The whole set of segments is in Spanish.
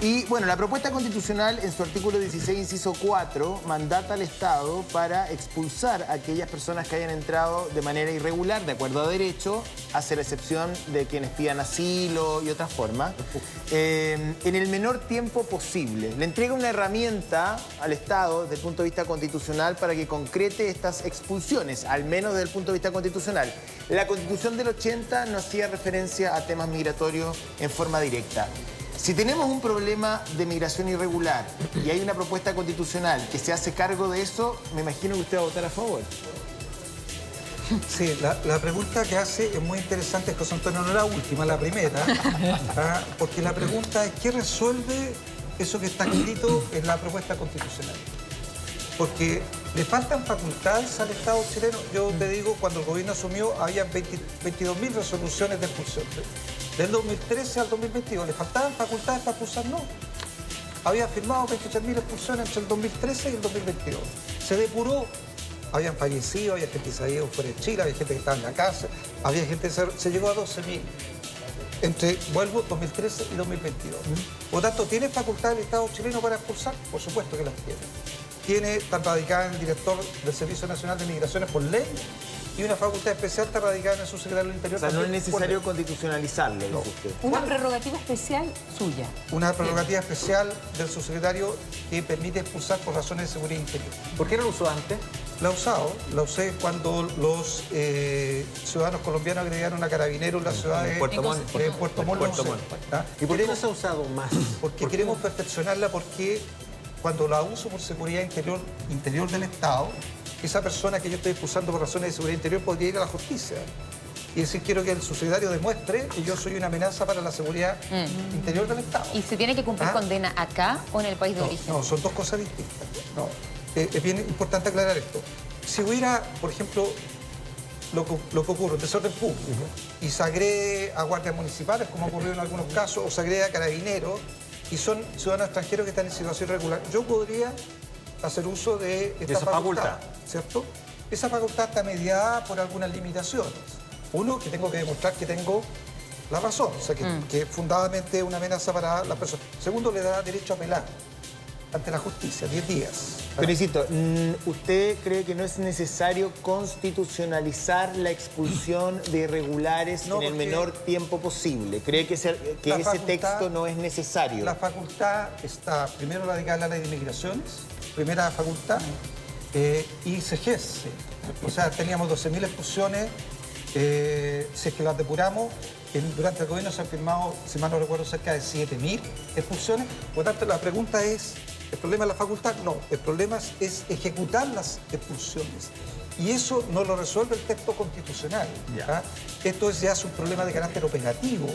Y bueno, la propuesta constitucional en su artículo 16, inciso 4, mandata al Estado para expulsar a aquellas personas que hayan entrado de manera irregular, de acuerdo a derecho, hacia la excepción de quienes pidan asilo y otras formas, en el menor tiempo posible. Le entrega una herramienta al Estado desde el punto de vista constitucional para que concrete estas expulsiones, al menos desde el punto de vista constitucional. La Constitución del 80 no hacía referencia a temas migratorios en forma directa. Si tenemos un problema de migración irregular y hay una propuesta constitucional que se hace cargo de eso, me imagino que usted va a votar a favor. Sí, la pregunta que hace es muy interesante, José Antonio, no la última, la primera, porque la pregunta es ¿qué resuelve eso que está escrito en la propuesta constitucional? Porque le faltan facultades al Estado chileno. Yo te digo, cuando el gobierno asumió, había 22.000 resoluciones de expulsión. Del 2013 al 2022, ¿le faltaban facultades para expulsar? No. Había firmado 23.000 expulsiones entre el 2013 y el 2022. Se depuró. Habían fallecido, había gente que se había ido fuera de Chile, había gente que estaba en la cárcel, había gente que se llegó a 12.000. Entre, vuelvo, 2013 y 2022. Por lo tanto, ¿tiene facultad el Estado chileno para expulsar? Por supuesto que las tiene. Tiene, está radicada en el director del Servicio Nacional de Migraciones por ley, y una facultad especial está radicada en el subsecretario del Interior. O sea, no es necesario constitucionalizarlo, dice usted. Una prerrogativa especial suya. Una prerrogativa especial del subsecretario que permite expulsar por razones de seguridad interior. ¿Por qué no lo usó antes? La usé cuando los ciudadanos colombianos agregaron a carabineros en la ciudad de Puerto Montt. ¿Y por qué no se ha usado más? Porque queremos perfeccionarla, porque cuando la uso por seguridad interior del Estado, esa persona que yo estoy expulsando por razones de seguridad interior podría ir a la justicia. Y decir, quiero que el subsecretario demuestre que yo soy una amenaza para la seguridad interior del Estado. ¿Y se tiene que cumplir condena acá o en el país de origen? No, son dos cosas distintas. No. Es bien importante aclarar esto. Si hubiera, por ejemplo, lo que ocurre, un desorden público, y se agrede a guardias municipales, como ha ocurrido en algunos casos, o se agrede a carabineros, y son ciudadanos extranjeros que están en situación irregular, yo podría hacer uso de esta facultad, ¿cierto? Esa facultad está mediada por algunas limitaciones. Uno, que tengo que demostrar que tengo la razón, o sea, que fundadamente es una amenaza para la persona. Segundo, le da derecho a apelar ante la justicia, 10 días. Pero insisto, ¿usted cree que no es necesario constitucionalizar la expulsión de irregulares en el menor tiempo posible? ¿Cree que ese texto no es necesario? La facultad está primero radicada en la ley de migraciones, primera facultad, y se ejerce. O sea, teníamos 12.000 expulsiones, si es que las depuramos. Durante el gobierno se han firmado, si mal no recuerdo, cerca de 7.000 expulsiones. Por lo tanto, la pregunta es, ¿el problema es la facultad? No, el problema es ejecutar las expulsiones. Y eso no lo resuelve el texto constitucional. Esto ya es un problema de carácter operativo,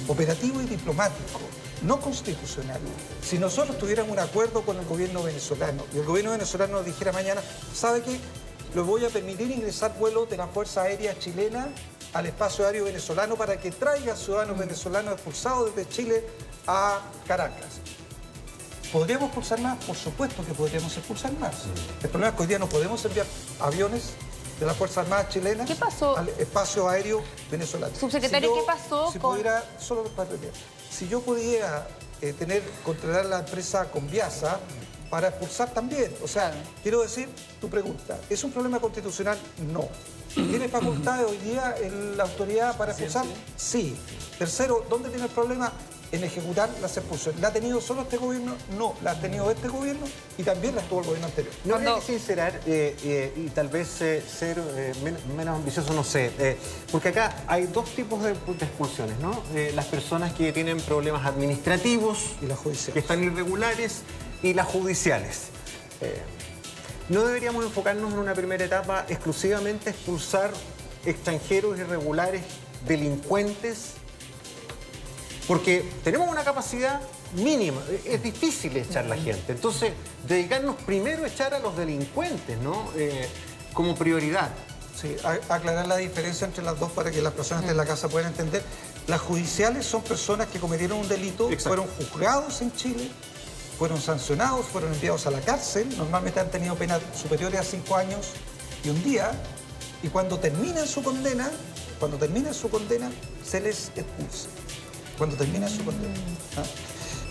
operativo y diplomático, no constitucional. Si nosotros tuviéramos un acuerdo con el gobierno venezolano y el gobierno venezolano nos dijera mañana, ¿sabe qué? Le voy a permitir ingresar vuelos de la Fuerza Aérea Chilena al espacio aéreo venezolano para que traiga ciudadanos venezolanos expulsados desde Chile a Caracas. ¿Podríamos expulsar más? Por supuesto que podríamos expulsar más. El problema es que hoy día no podemos enviar aviones de las Fuerzas Armadas chilenas al espacio aéreo venezolano. Subsecretario, ¿qué pasó si yo pudiera controlar la empresa Conviasa para expulsar también? O sea, quiero decir, tu pregunta, ¿es un problema constitucional? No. ¿Tiene facultades hoy día la autoridad para expulsar? Sí. Tercero, ¿dónde tiene el problema? En ejecutar las expulsiones. ¿La ha tenido solo este gobierno? No, la ha tenido este gobierno y también la tuvo el gobierno anterior. No hay que sincerar y tal vez ser menos ambicioso, no sé. Porque acá hay dos tipos de expulsiones, ¿no? Las personas que tienen problemas administrativos, y las judiciales, que están irregulares, y las judiciales. ¿No deberíamos enfocarnos en una primera etapa exclusivamente a expulsar extranjeros irregulares, delincuentes? Porque tenemos una capacidad mínima, es difícil echar a la gente. Entonces, dedicarnos primero a echar a los delincuentes, ¿no? Como prioridad. Sí, aclarar la diferencia entre las dos para que las personas de la casa puedan entender. Las judiciales son personas que cometieron un delito, fueron juzgados en Chile, fueron sancionados, fueron enviados a la cárcel, normalmente han tenido penas superiores a 5 años y un día, y cuando terminan su condena, se les expulsa. Cuando termina su condena.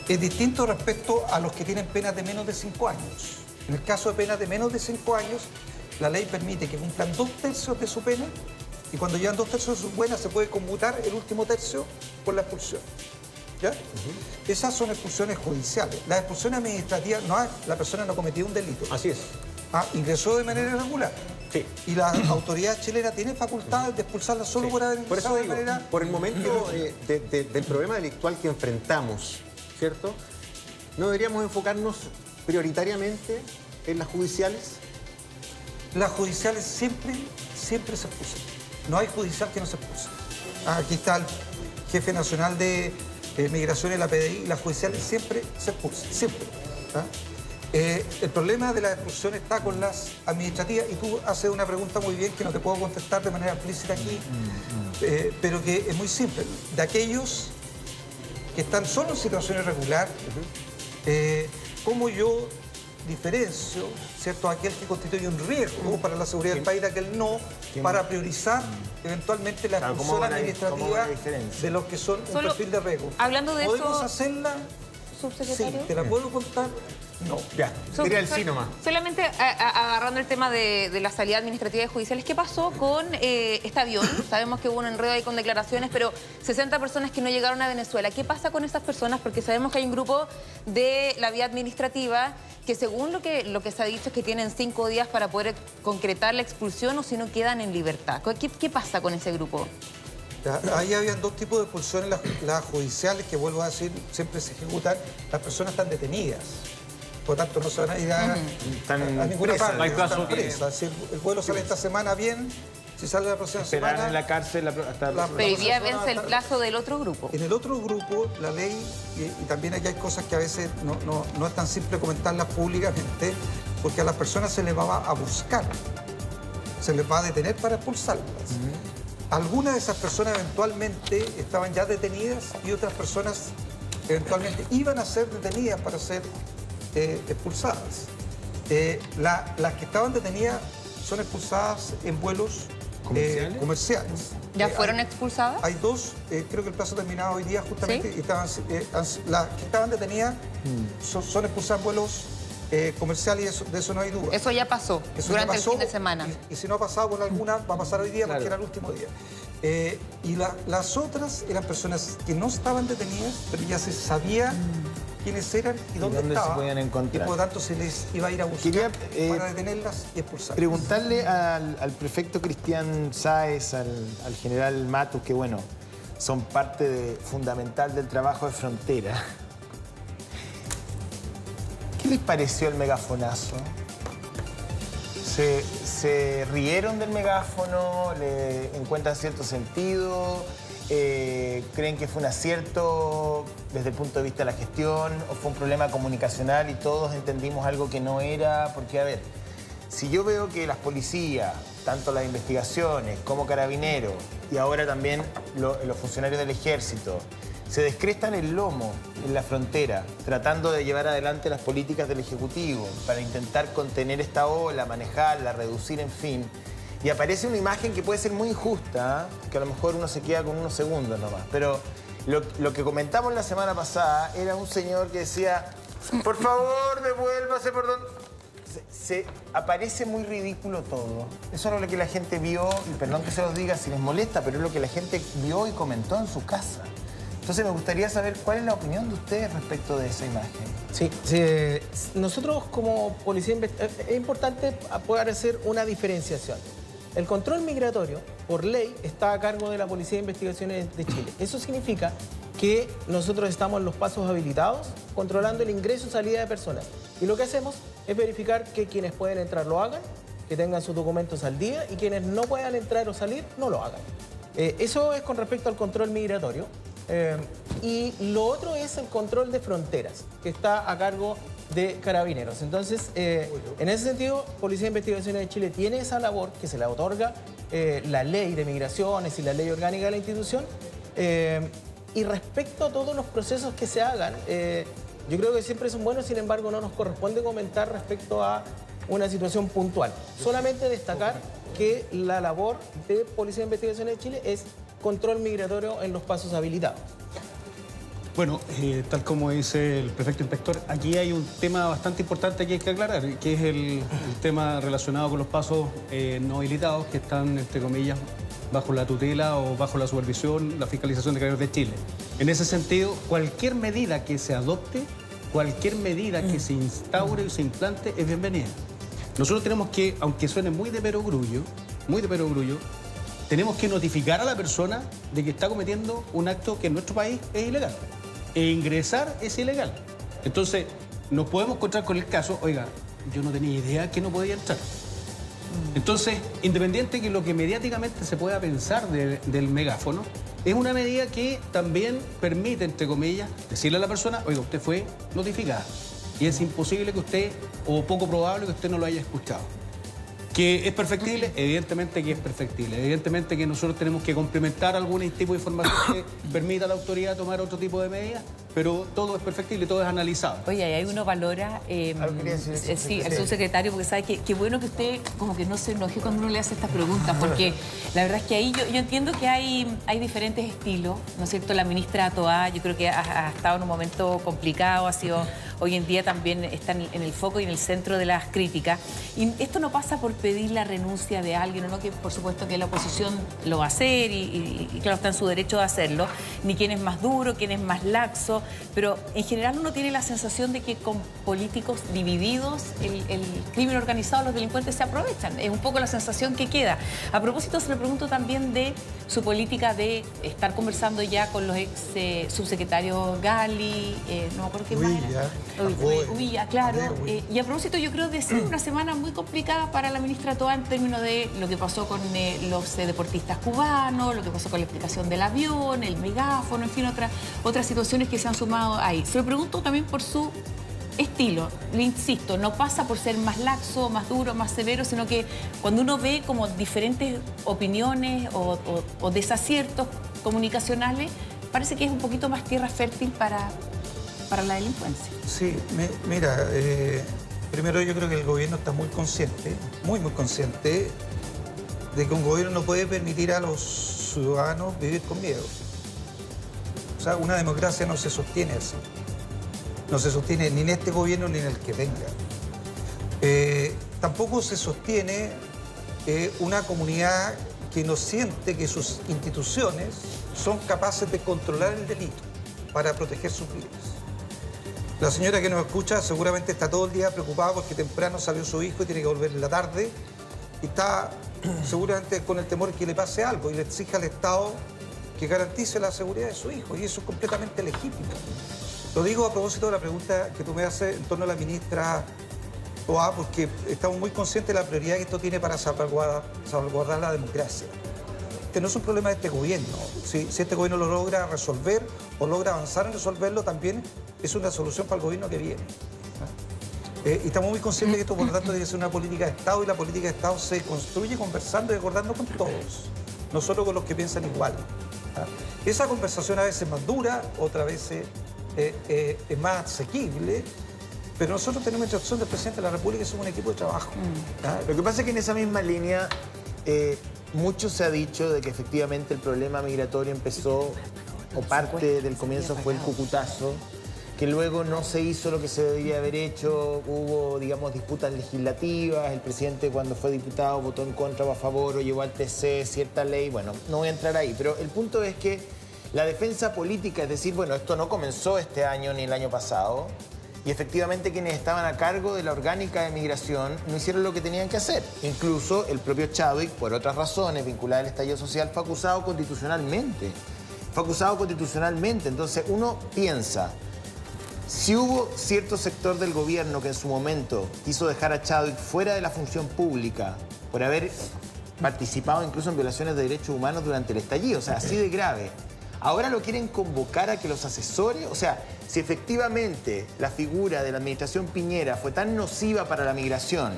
Es distinto respecto a los que tienen penas de menos de 5 años. En el caso de penas de menos de 5 años, la ley permite que cumplan 2/3 de su pena y cuando llevan 2/3 de su pena se puede conmutar el último tercio por la expulsión. ¿Ya? Esas son expulsiones judiciales. Las expulsiones administrativas, la persona no cometió un delito. Así es. Ingresó de manera irregular. Sí. Y la autoridad chilena tiene facultades de expulsarla solo por haber Por eso ingresado de digo, manera... por el momento del problema delictual que enfrentamos, ¿cierto? ¿No deberíamos enfocarnos prioritariamente en las judiciales? Las judiciales siempre se expulsan. No hay judicial que no se expulse. Aquí está el jefe nacional de Migración en la PDI, las judiciales siempre se expulsan, siempre. El problema de la expulsión está con las administrativas y tú haces una pregunta muy bien que no te puedo contestar de manera explícita aquí, pero que es muy simple. De aquellos que están solo en situación irregular, ¿cómo yo diferencio, ¿cierto?, aquel que constituye un riesgo para la seguridad del país de aquel no, para priorizar eventualmente la expulsión administrativa de los que son un perfil de riesgo? Hablando de ¿Podemos eso, hacerla? subsecretario. Sí, ¿te la puedo contar? No. Ya, diría el sí nomás. Solamente agarrando el tema de la salida administrativa y judiciales, ¿qué pasó con este avión? Sabemos que hubo un enredo ahí con declaraciones, pero 60 personas que no llegaron a Venezuela. ¿Qué pasa con esas personas? Porque sabemos que hay un grupo de la vía administrativa que según lo que se ha dicho es que tienen 5 días para poder concretar la expulsión o si no quedan en libertad. ¿Qué pasa con ese grupo? Ahí habían dos tipos de expulsiones, las judiciales, que vuelvo a decir, siempre se ejecutan. Las personas están detenidas. Por tanto, no se van a ir a ninguna parte. No hay plazo. Si el vuelo sale esta semana, bien. Si sale la próxima semana... en la cárcel hasta... Pero hoy día vence el plazo del otro grupo. En el otro grupo, la ley, y también aquí hay cosas que a veces no es tan simple comentarlas públicamente, porque a las personas se les va a buscar, se les va a detener para expulsarlas. Algunas de esas personas eventualmente estaban ya detenidas y otras personas eventualmente iban a ser detenidas para ser expulsadas. Las que estaban detenidas son expulsadas en vuelos comerciales. ¿Ya fueron expulsadas? Hay dos, creo que el plazo terminaba hoy día justamente, ¿Sí? y las que estaban detenidas son expulsadas en vuelos comerciales y de eso no hay duda. Eso ya pasó durante el fin de semana. Y si no ha pasado por alguna, va a pasar hoy día porque era el último día. Y las otras eran personas que no estaban detenidas, pero ya se sabía quiénes eran y dónde estaban. Se podían encontrar. Y por lo tanto se les iba a ir a buscar para detenerlas y expulsarlas. Preguntarle al prefecto Cristian Sáez, al general Matus, que bueno, son parte fundamental del trabajo de frontera. ¿Qué les pareció el megafonazo? ¿Se rieron del megáfono? ¿Le encuentran cierto sentido? ¿Creen que fue un acierto desde el punto de vista de la gestión? ¿O fue un problema comunicacional y todos entendimos algo que no era? Porque, a ver, si yo veo que las policías, tanto las investigaciones como Carabineros y ahora también los funcionarios del Ejército, se descrestan el lomo en la frontera, tratando de llevar adelante las políticas del Ejecutivo para intentar contener esta ola, manejarla, reducir, en fin. Y aparece una imagen que puede ser muy injusta, que a lo mejor uno se queda con unos segundos nomás. Pero lo que comentamos la semana pasada era un señor que decía, por favor, devuélvase, perdón. Aparece muy ridículo todo. Eso es lo que la gente vio, y perdón que se los diga si les molesta, pero es lo que la gente vio y comentó en su casa. Entonces me gustaría saber cuál es la opinión de ustedes respecto de esa imagen. Sí, nosotros como policía es importante poder hacer una diferenciación. El control migratorio, por ley, está a cargo de la Policía de Investigaciones de Chile. Eso significa que nosotros estamos en los pasos habilitados controlando el ingreso y salida de personas. Y lo que hacemos es verificar que quienes pueden entrar lo hagan, que tengan sus documentos al día y quienes no puedan entrar o salir no lo hagan. Eso es con respecto al control migratorio. Y lo otro es el control de fronteras, que está a cargo de Carabineros. Entonces, en ese sentido, Policía de Investigaciones de Chile tiene esa labor que se le otorga la ley de migraciones y la ley orgánica de la institución. Y respecto a todos los procesos que se hagan, yo creo que siempre son buenos, sin embargo, no nos corresponde comentar respecto a una situación puntual. Solamente destacar que la labor de Policía de Investigaciones de Chile es control migratorio en los pasos habilitados. Bueno, tal como dice el prefecto inspector, aquí hay un tema bastante importante que hay que aclarar, que es el tema relacionado con los pasos no habilitados que están, entre comillas, bajo la tutela o bajo la supervisión, la fiscalización de Carabineros de Chile. En ese sentido, cualquier medida que se adopte, cualquier medida que se instaure o se implante es bienvenida. Nosotros tenemos que, aunque suene muy de perogrullo, tenemos que notificar a la persona de que está cometiendo un acto que en nuestro país es ilegal. E ingresar es ilegal. Entonces, nos podemos encontrar con el caso, oiga, yo no tenía idea que no podía entrar. Entonces, independiente que lo que mediáticamente se pueda pensar del megáfono, es una medida que también permite, entre comillas, decirle a la persona, oiga, usted fue notificada. Y es imposible que usted, o poco probable que usted no lo haya escuchado. ¿Que es perfectible? Evidentemente que es perfectible. Evidentemente que nosotros tenemos que complementar algún tipo de información que permita a la autoridad tomar otro tipo de medidas, pero todo es perfectible, todo es analizado. Oye, ahí uno valora sí, al subsecretario, porque sabe que bueno que usted como que no se enoje cuando uno le hace estas preguntas, porque la verdad es que ahí yo entiendo que hay diferentes estilos, ¿no es cierto? La ministra Toá, yo creo que ha estado en un momento complicado, ha sido... Hoy en día también está en el foco y en el centro de las críticas. Y esto no pasa por pedir la renuncia de alguien, o no, que por supuesto que la oposición lo va a hacer y claro, está en su derecho de hacerlo, ni quién es más duro, quién es más laxo, pero en general uno tiene la sensación de que con políticos divididos el crimen organizado, los delincuentes se aprovechan. Es un poco la sensación que queda. A propósito, se le pregunto también de su política de estar conversando ya con los ex subsecretarios Gali, no me acuerdo qué más era. Uvilla, claro. Y a propósito, yo creo de ser una semana muy complicada para la ministra Toá en términos de lo que pasó con los deportistas cubanos, lo que pasó con la explicación del avión, el megáfono, en fin, otras situaciones que se han sumado ahí. Se lo pregunto también por su estilo. Le insisto, no pasa por ser más laxo, más duro, más severo, sino que cuando uno ve como diferentes opiniones o desaciertos comunicacionales, parece que es un poquito más tierra fértil para la delincuencia. Sí, mira, primero yo creo que el gobierno está muy consciente, muy consciente, de que un gobierno no puede permitir a los ciudadanos vivir con miedo. O sea, una democracia no se sostiene así. No se sostiene ni en este gobierno ni en el que venga. Tampoco se sostiene una comunidad que no siente que sus instituciones son capaces de controlar el delito para proteger sus vidas. La señora que nos escucha seguramente está todo el día preocupada porque temprano salió su hijo y tiene que volver en la tarde y está seguramente con el temor de que le pase algo y le exige al Estado que garantice la seguridad de su hijo, y eso es completamente legítimo. Lo digo a propósito de la pregunta que tú me haces en torno a la ministra Toá, porque estamos muy conscientes de la prioridad que esto tiene para salvaguardar la democracia. Este no es un problema de este gobierno. Si este gobierno lo logra resolver o logra avanzar en resolverlo, también es una solución para el gobierno que viene. Y estamos muy conscientes de que esto, por lo tanto, tiene que ser una política de Estado, y la política de Estado se construye conversando y acordando con todos, no solo con los que piensan igual. Esa conversación a veces es más dura, otras veces es más asequible, pero nosotros tenemos instrucción del presidente de la República y somos un equipo de trabajo. Lo que pasa es que en esa misma línea mucho se ha dicho de que efectivamente el problema migratorio empezó, o parte del comienzo fue el Cucutazo, que luego no se hizo lo que se debería haber hecho, hubo, digamos, disputas legislativas, el presidente cuando fue diputado votó en contra o a favor o llevó al TC cierta ley, bueno, no voy a entrar ahí, pero el punto es que la defensa política, es decir, bueno, esto no comenzó este año ni el año pasado, y efectivamente quienes estaban a cargo de la orgánica de migración no hicieron lo que tenían que hacer. Incluso el propio Chadwick, por otras razones vinculadas al estallido social, fue acusado constitucionalmente. Entonces uno piensa, si hubo cierto sector del gobierno que en su momento quiso dejar a Chadwick fuera de la función pública por haber participado incluso en violaciones de derechos humanos durante el estallido, o sea, así de grave. Ahora lo quieren convocar a que los asesores, o sea, si efectivamente la figura de la administración Piñera fue tan nociva para la migración,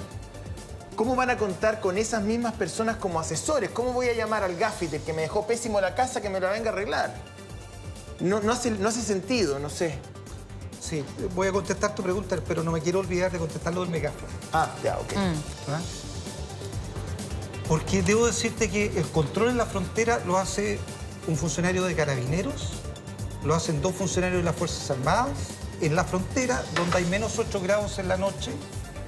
¿cómo van a contar con esas mismas personas como asesores? ¿Cómo voy a llamar al gaffiter que me dejó pésimo la casa que me la venga a arreglar? No hace sentido, no sé. Sí, voy a contestar tu pregunta, pero no me quiero olvidar de contestar lo del megáfono. Ya, ok. Porque debo decirte que el control en la frontera lo hace un funcionario de Carabineros lo hacen 2 funcionarios de las Fuerzas Armadas en la frontera, donde hay menos 8 grados en la noche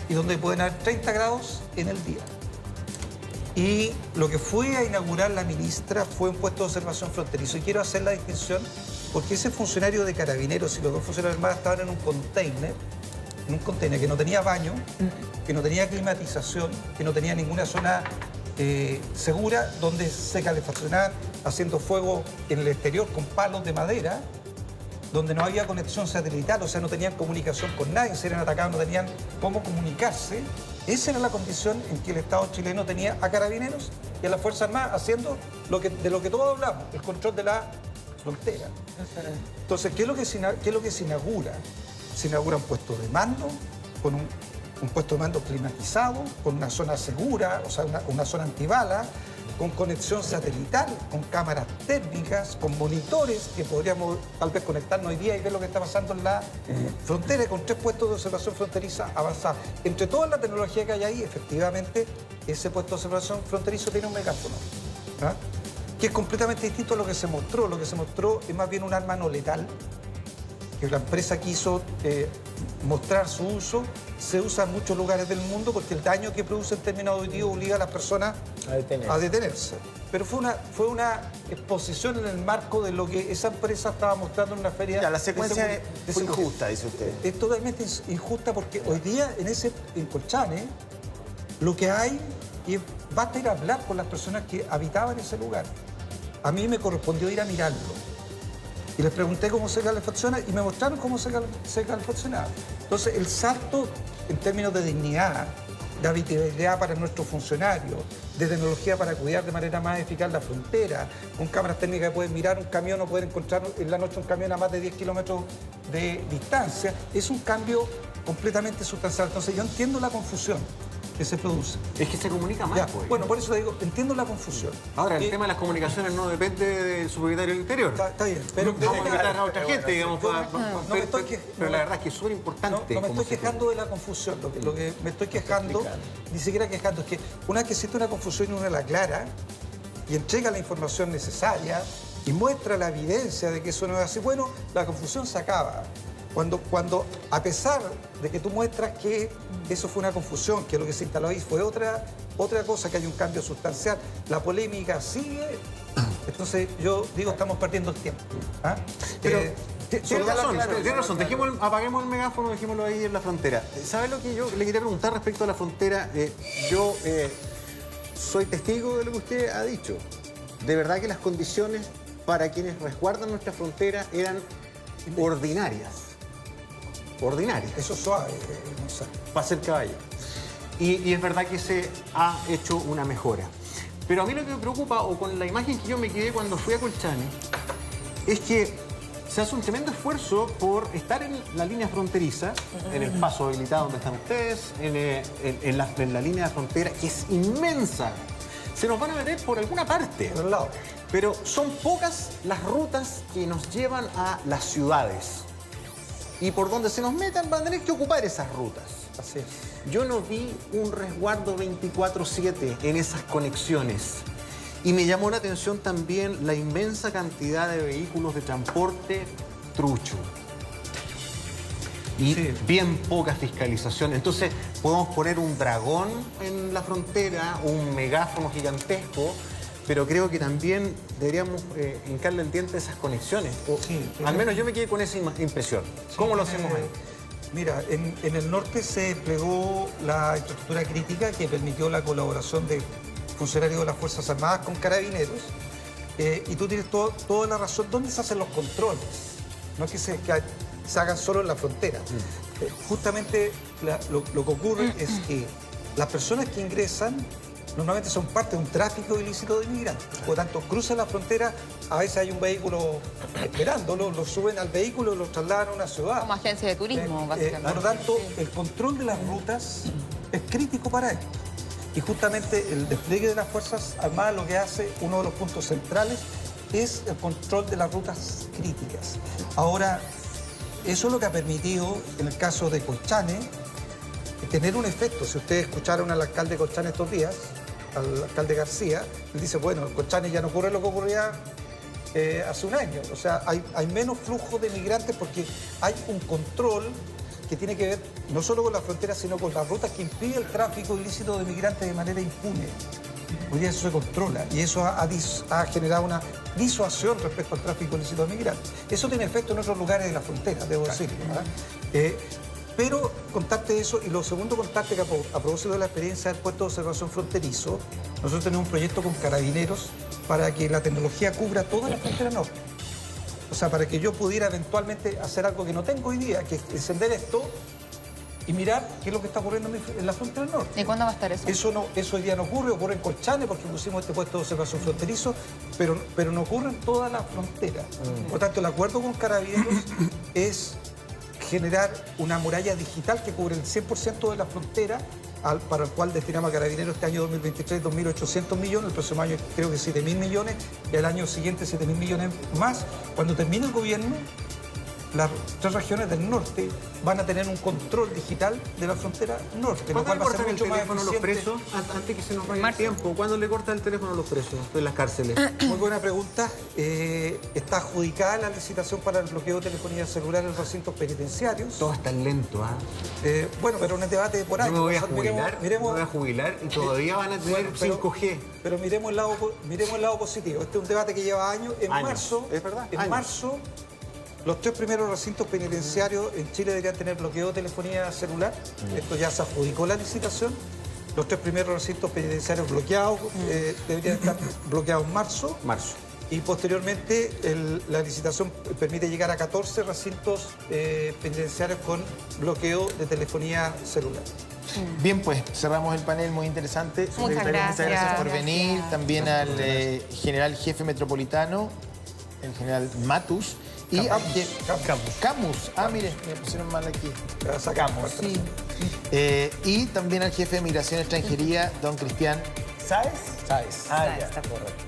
y donde pueden haber 30 grados en el día. Y lo que fue a inaugurar la ministra fue un puesto de observación fronterizo. Y quiero hacer la distinción porque ese funcionario de Carabineros y los 2 funcionarios armados estaban en un container que no tenía baño, que no tenía climatización, que no tenía ninguna zona segura, donde se calefaccionaban haciendo fuego en el exterior con palos de madera, donde no había conexión satelital, o sea, no tenían comunicación con nadie, si eran atacados no tenían cómo comunicarse. Esa era la condición en que el Estado chileno tenía a Carabineros y a las Fuerzas Armadas haciendo de lo que todos hablamos, el control de la frontera. Entonces, ¿qué es lo que se inaugura? Se inaugura un puesto de mando, con un puesto de mando climatizado, con una zona segura, o sea, una zona antibala, con conexión satelital, con cámaras térmicas, con monitores que podríamos tal vez conectarnos hoy día y ver lo que está pasando en la frontera, y con 3 puestos de observación fronteriza avanzada. Entre toda la tecnología que hay ahí, efectivamente, ese puesto de observación fronterizo tiene un megáfono, ¿ah? Que es completamente distinto a lo que se mostró. Lo que se mostró es más bien un arma no letal, que la empresa quiso mostrar su uso. Se usa en muchos lugares del mundo porque el daño que produce en términos auditivos obliga a las personas a detenerse. Pero fue una exposición en el marco de lo que esa empresa estaba mostrando en una feria. Ya, la secuencia fue injusta, dice usted. Es totalmente injusta porque hoy día en Colchane lo que hay, y basta ir a hablar con las personas que habitaban ese lugar. A mí me correspondió ir a mirarlo. Y les pregunté cómo se calefacciona y me mostraron cómo se calefaccionaba. Entonces, el salto en términos de dignidad, de habitabilidad para nuestros funcionarios, de tecnología para cuidar de manera más eficaz la frontera, con cámaras técnicas que pueden mirar un camión o pueden encontrar en la noche un camión a más de 10 kilómetros de distancia, es un cambio completamente sustancial. Entonces, yo entiendo la confusión que se produce. Es que se comunica mal, pues. Bueno, por eso le digo, entiendo la confusión. Ahora, el tema de las comunicaciones no depende del subsecretario del Interior. Está bien, pero vamos a invitar a otra gente, digamos, pero la verdad es que es súper No, importante. no me estoy quejando de la confusión. Lo que me estoy quejando, ni siquiera quejando, es que una vez que existe una confusión y uno la aclara y entrega la información necesaria y muestra la evidencia de que eso no es así, bueno, la confusión se acaba. Cuando a pesar de que tú muestras que eso fue una confusión, que lo que se instaló ahí fue otra cosa, que hay un cambio sustancial, la polémica sigue, entonces yo digo, estamos perdiendo el tiempo. ¿Ah? Pero tiene razón. Apaguemos el megáfono, dejémoslo ahí en la frontera. ¿Sabe lo que yo le quería preguntar respecto a la frontera? Yo soy testigo de lo que usted ha dicho. De verdad que las condiciones para quienes resguardan nuestra frontera eran ordinarias. Eso es suave, no sé. Para ser caballo. Y es verdad que se ha hecho una mejora. Pero a mí lo que me preocupa, o con la imagen que yo me quedé cuando fui a Colchane, es que se hace un tremendo esfuerzo por estar en la línea fronteriza, en el paso habilitado donde están ustedes, en la línea de frontera, que es inmensa. Se nos van a meter por alguna parte. Por el lado. Pero son pocas las rutas que nos llevan a las ciudades. Y por donde se nos metan van a tener que ocupar esas rutas. Así es. Yo no vi un resguardo 24/7 en esas conexiones. Y me llamó la atención también la inmensa cantidad de vehículos de transporte trucho. Y bien poca fiscalización. Entonces, podemos poner un dragón en la frontera, un megáfono gigantesco, pero creo que también deberíamos hincarle el diente a esas conexiones. Al menos yo me quedé con esa impresión. ¿Cómo lo hacemos ahí? Mira, en el norte se desplegó la infraestructura crítica que permitió la colaboración de funcionarios de las Fuerzas Armadas con Carabineros. Y tú tienes toda la razón. ¿Dónde se hacen los controles? No es que se hagan solo en la frontera. Justamente lo que ocurre es que las personas que ingresan normalmente son parte de un tráfico ilícito de inmigrantes. Por lo tanto, cruzan la frontera, a veces hay un vehículo esperándolo, lo suben al vehículo y lo trasladan a una ciudad. Como agencia de turismo, básicamente. Por lo tanto, el control de las rutas es crítico para esto. Y justamente el despliegue de las Fuerzas Armadas lo que hace, uno de los puntos centrales, es el control de las rutas críticas. Ahora, eso es lo que ha permitido, en el caso de Colchane, tener un efecto. Si ustedes escucharon al alcalde de Colchane estos días, al alcalde García, él dice, bueno, en Colchane ya no ocurre lo que ocurría hace un año. O sea, hay menos flujo de migrantes porque hay un control que tiene que ver no solo con la frontera, sino con las rutas que impide el tráfico ilícito de migrantes de manera impune. Hoy día eso se controla y eso ha generado una disuasión respecto al tráfico ilícito de migrantes. Eso tiene efecto en otros lugares de la frontera, debo decirlo, ¿verdad? Pero contarte eso, y lo segundo contarte que a propósito de la experiencia del puesto de observación fronterizo, nosotros tenemos un proyecto con Carabineros para que la tecnología cubra toda la frontera norte. O sea, para que yo pudiera eventualmente hacer algo que no tengo hoy día, que es encender esto y mirar qué es lo que está ocurriendo en la frontera norte. ¿Y cuándo va a estar eso? Eso hoy día no ocurre en Colchane porque pusimos este puesto de observación fronterizo, pero no ocurre en toda la frontera. Por tanto, el acuerdo con Carabineros es generar una muralla digital que cubre el 100% de la frontera, para el cual destinamos a Carabineros este año 2023 2.800 millones, el próximo año creo que 7.000 millones, y el año siguiente 7.000 millones más. Cuando termine el gobierno, las 3 regiones del norte van a tener un control digital de la frontera norte, lo cual va a ser mucho más teléfono a los presos antes que se nos vaya el tiempo? ¿Cuándo le cortan el teléfono a los presos en las cárceles? Muy buena pregunta. Está adjudicada la licitación para el bloqueo de telefonía celular en los recintos penitenciarios. Todo está lento, ¿ah? Bueno, pero en el debate por ahí. Yo me voy a jubilar y todavía van a tener 5G. Pero miremos el lado positivo. Este es un debate que lleva años. En marzo, es verdad. En marzo, los 3 primeros recintos penitenciarios en Chile deberían tener bloqueo de telefonía celular. Esto ya se adjudicó la licitación. Los 3 primeros recintos penitenciarios bloqueados deberían estar bloqueados en marzo. Y posteriormente la licitación permite llegar a 14 recintos penitenciarios con bloqueo de telefonía celular. Bien, pues cerramos el panel, muy interesante. Muchas gracias por venir. También al general jefe metropolitano, el general Matus. Y Camus. Ah, mire, me pusieron mal aquí. Camus. Sí. Y también al jefe de Migración y Extranjería, don Cristian Sáez. Ah, ya está correcto.